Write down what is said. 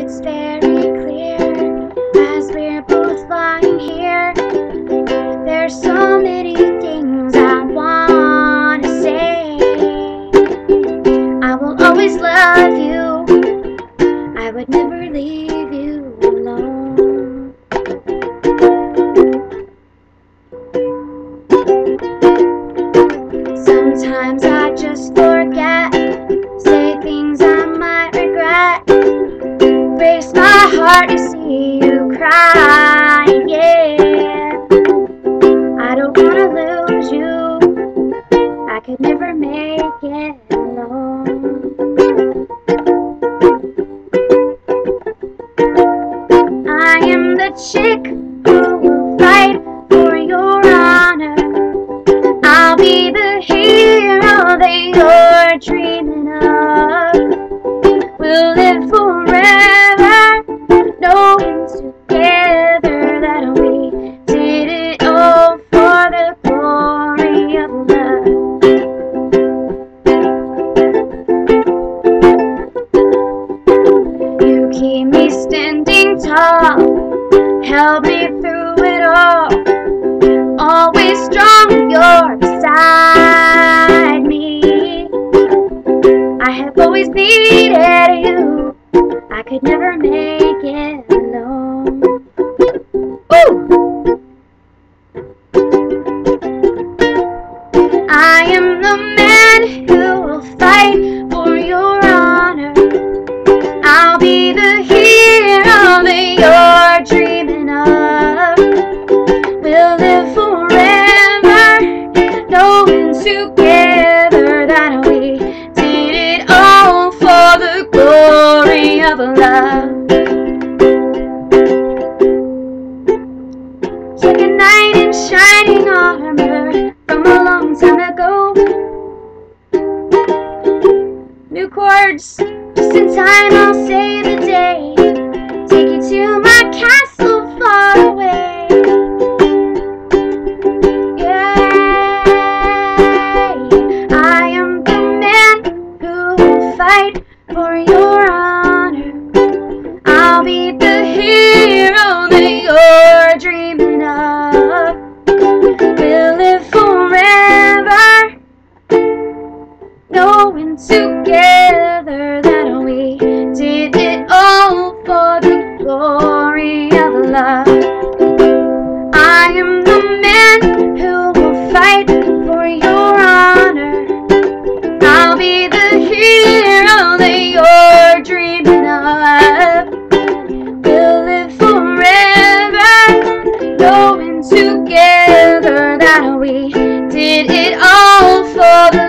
it's very clear as we're both lying here. There's so many things I want to say. I will always love you. I would never leave you alone. Sometimes I just forget, say things I might regret. Breaks my heart to see you cry, yeah. I don't wanna lose you, I could never make it alone. I am the chick who will fight for your honor. I'll be the hero that you're dreaming of. We'll live forever, knowing together that we did it all for the glory of love. You keep me standing tall, held me through it all. Always strong, you're beside me. I have always needed you, I could never make it alone. Ooh! I am the man who will fight for your honor. I'll be the hero that you're dreaming of. We'll live forever, knowing together that we did it all for the glory of love. Like a knight in shining armor from a long time ago. New chords, just in time I'll save the day. Take you to my castle far away. Fight for your honor. I'll be the hero that you're dreaming of. We'll live forever, knowing together that we did it all for the glory of love. I am the man who will fight for your honor. I'll be the hero that you're dreaming of. We'll live forever, knowing together that we did it all for the